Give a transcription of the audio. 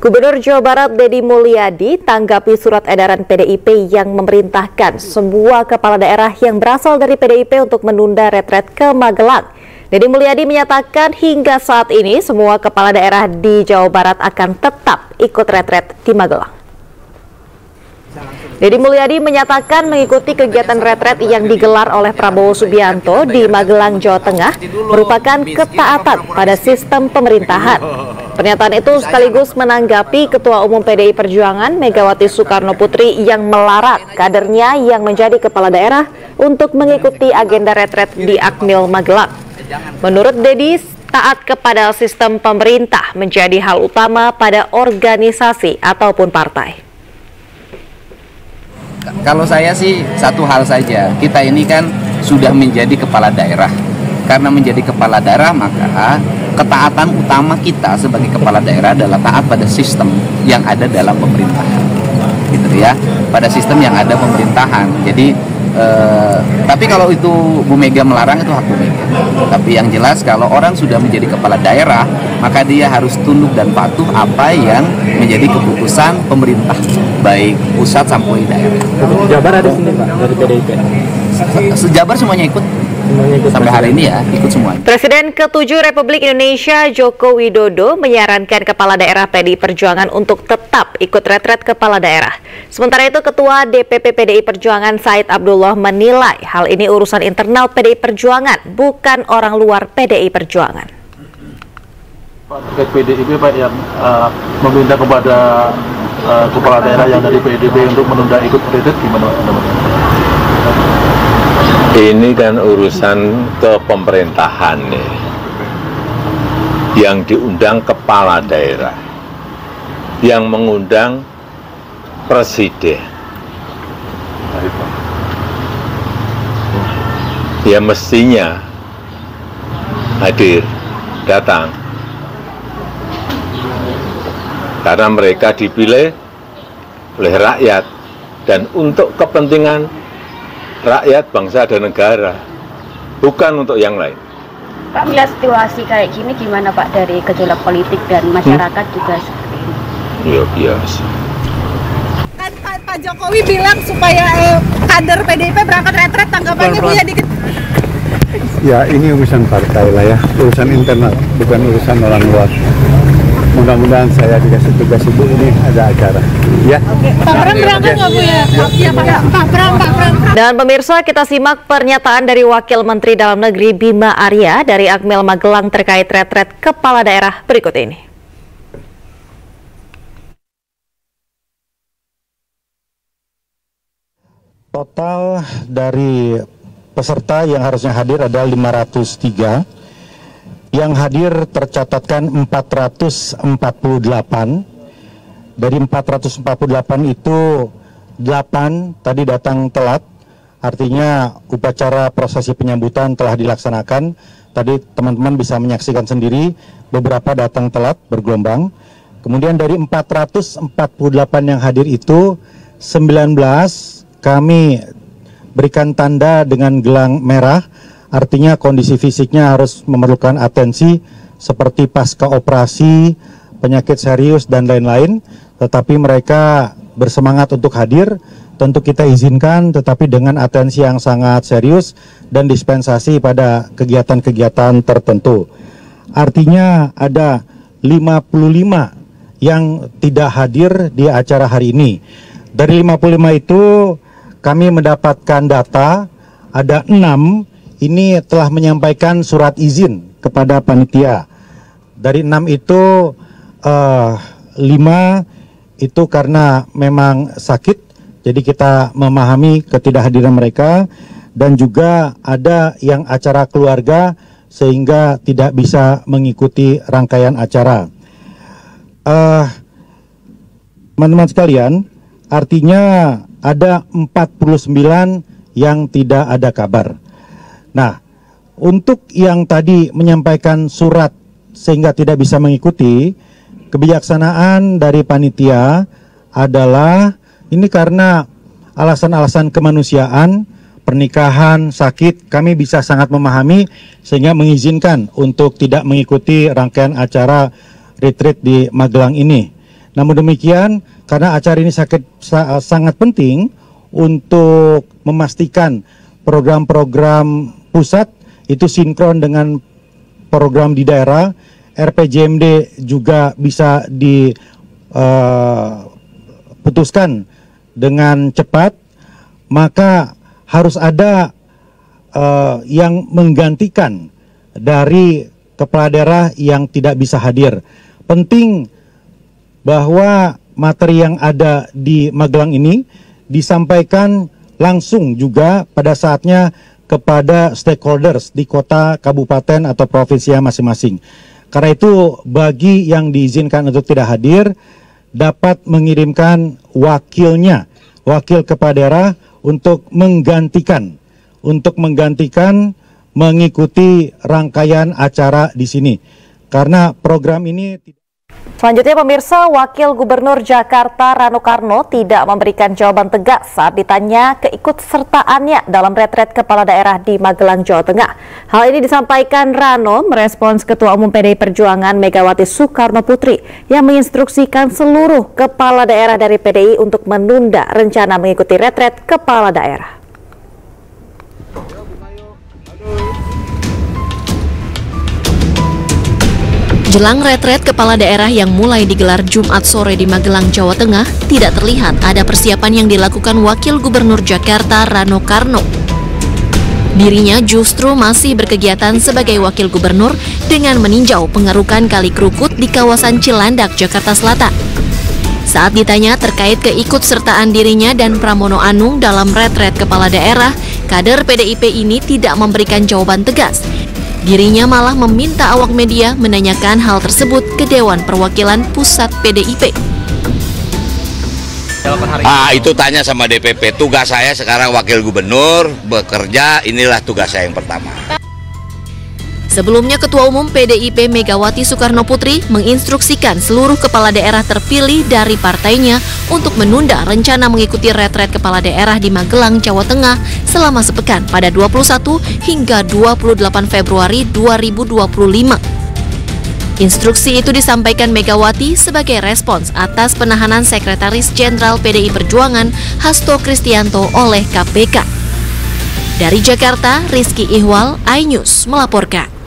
Gubernur Jawa Barat Deddy Mulyadi tanggapi surat edaran PDIP yang memerintahkan semua kepala daerah yang berasal dari PDIP untuk menunda retret ke Magelang. Deddy Mulyadi menyatakan hingga saat ini semua kepala daerah di Jawa Barat akan tetap ikut retret di Magelang. Deddy Mulyadi menyatakan mengikuti kegiatan retret yang digelar oleh Prabowo Subianto di Magelang, Jawa Tengah merupakan ketaatan pada sistem pemerintahan. Pernyataan itu sekaligus menanggapi Ketua Umum PDI Perjuangan Megawati Soekarno Putri yang melarang kadernya yang menjadi kepala daerah untuk mengikuti agenda retret di Akmil Magelang. Menurut Deddy, taat kepada sistem pemerintah menjadi hal utama pada organisasi ataupun partai. Kalau saya sih satu hal saja, kita ini kan sudah menjadi kepala daerah. Karena menjadi kepala daerah maka ketaatan utama kita sebagai kepala daerah adalah taat pada sistem yang ada dalam pemerintahan, gitu ya, pada sistem yang ada pemerintahan. Jadi tapi kalau itu Bu Mega melarang itu hak Bu Mega. Tapi yang jelas kalau orang sudah menjadi kepala daerah maka dia harus tunduk dan patuh apa yang menjadi keputusan pemerintah baik pusat sampai daerah. Jabar ada sini Pak dari PDIP. Sejabar semuanya ikut. Sampai hari ini ya ikut semua. Presiden ke-7 Republik Indonesia Joko Widodo menyarankan kepala daerah PDI Perjuangan untuk tetap ikut retret kepala daerah. Sementara itu Ketua DPP PDI Perjuangan Said Abdullah menilai hal ini urusan internal PDI Perjuangan, bukan orang luar PDI Perjuangan. Terkait PDIP Pak yang meminta kepada kepala daerah yang dari PDIP untuk menunda ikut retret gimana Pak? Ini kan urusan kepemerintahan nih, yang diundang kepala daerah, yang mengundang presiden. Ya mestinya hadir, datang, karena mereka dipilih oleh rakyat dan untuk kepentingan rakyat, bangsa, dan negara, bukan untuk yang lain. Pak, melihat situasi kayak gini gimana Pak dari gejolak politik dan masyarakat juga seperti ini? Ya biasa. Kan Pak Jokowi bilang supaya kader PDIP berangkat retret, tanggapannya Bu ya dikit. Ya ini urusan partai lah ya, urusan internal, bukan urusan orang luar. Mudah-mudahan saya dikasih tugas Ibu ini ada acara. Ya. Oke. Pak Pram berangkat nggak Bu ya? Iya Pak Pram. Dan pemirsa, kita simak pernyataan dari Wakil Menteri Dalam Negeri Bima Arya dari Akmil Magelang terkait retret kepala daerah berikut ini. Total dari peserta yang harusnya hadir adalah 503. Yang hadir tercatatkan 448. Dari 448 itu 8 tadi datang telat. Artinya upacara prosesi penyambutan telah dilaksanakan. Tadi teman-teman bisa menyaksikan sendiri, beberapa datang telat bergelombang. Kemudian dari 448 yang hadir itu 19 kami berikan tanda dengan gelang merah. Artinya kondisi fisiknya harus memerlukan atensi seperti pasca operasi, penyakit serius dan lain-lain. Tetapi mereka bersemangat untuk hadir, tentu kita izinkan tetapi dengan atensi yang sangat serius dan dispensasi pada kegiatan-kegiatan tertentu. Artinya ada 55 yang tidak hadir di acara hari ini. Dari 55 itu kami mendapatkan data ada 6 ini telah menyampaikan surat izin kepada panitia. Dari 6 itu 5 itu karena memang sakit, jadi kita memahami ketidakhadiran mereka, dan juga ada yang acara keluarga sehingga tidak bisa mengikuti rangkaian acara. Teman-teman sekalian, artinya ada 49 yang tidak ada kabar. Nah, untuk yang tadi menyampaikan surat sehingga tidak bisa mengikuti, kebijaksanaan dari panitia adalah ini karena alasan-alasan kemanusiaan, pernikahan, sakit, kami bisa sangat memahami sehingga mengizinkan untuk tidak mengikuti rangkaian acara retreat di Magelang ini. Namun demikian, karena acara ini sangat penting untuk memastikan program-program pusat itu sinkron dengan program di daerah, RPJMD juga bisa diputuskan dengan cepat, maka harus ada yang menggantikan dari kepala daerah yang tidak bisa hadir. Penting bahwa materi yang ada di Magelang ini disampaikan langsung juga pada saatnya kepada stakeholders di kota, kabupaten, atau provinsi masing-masing. Karena itu bagi yang diizinkan untuk tidak hadir dapat mengirimkan wakilnya, wakil kepala daerah untuk menggantikan mengikuti rangkaian acara di sini. Karena program ini Selanjutnya pemirsa, Wakil Gubernur Jakarta Rano Karno tidak memberikan jawaban tegas saat ditanya keikutsertaannya dalam retret kepala daerah di Magelang, Jawa Tengah. Hal ini disampaikan Rano merespons Ketua Umum PDI Perjuangan Megawati Soekarno Putri yang menginstruksikan seluruh kepala daerah dari PDI untuk menunda rencana mengikuti retret kepala daerah. Jelang retret kepala daerah yang mulai digelar Jumat sore di Magelang, Jawa Tengah, tidak terlihat ada persiapan yang dilakukan Wakil Gubernur Jakarta Rano Karno. Dirinya justru masih berkegiatan sebagai Wakil Gubernur dengan meninjau pengerukan Kali Krukut di kawasan Cilandak, Jakarta Selatan. Saat ditanya terkait keikutsertaan dirinya dan Pramono Anung dalam retret kepala daerah, kader PDIP ini tidak memberikan jawaban tegas. Dirinya malah meminta awak media menanyakan hal tersebut ke Dewan Perwakilan Pusat PDIP. Itu tanya sama DPP. Tugas saya sekarang Wakil Gubernur, bekerja, inilah tugas saya yang pertama. Sebelumnya Ketua Umum PDIP Megawati Soekarno Putri menginstruksikan seluruh kepala daerah terpilih dari partainya untuk menunda rencana mengikuti retret kepala daerah di Magelang, Jawa Tengah selama sepekan pada 21 hingga 28 Februari 2025. Instruksi itu disampaikan Megawati sebagai respons atas penahanan Sekretaris Jenderal PDI Perjuangan Hasto Kristianto oleh KPK. Dari Jakarta, Rizky Ihwal, iNews melaporkan.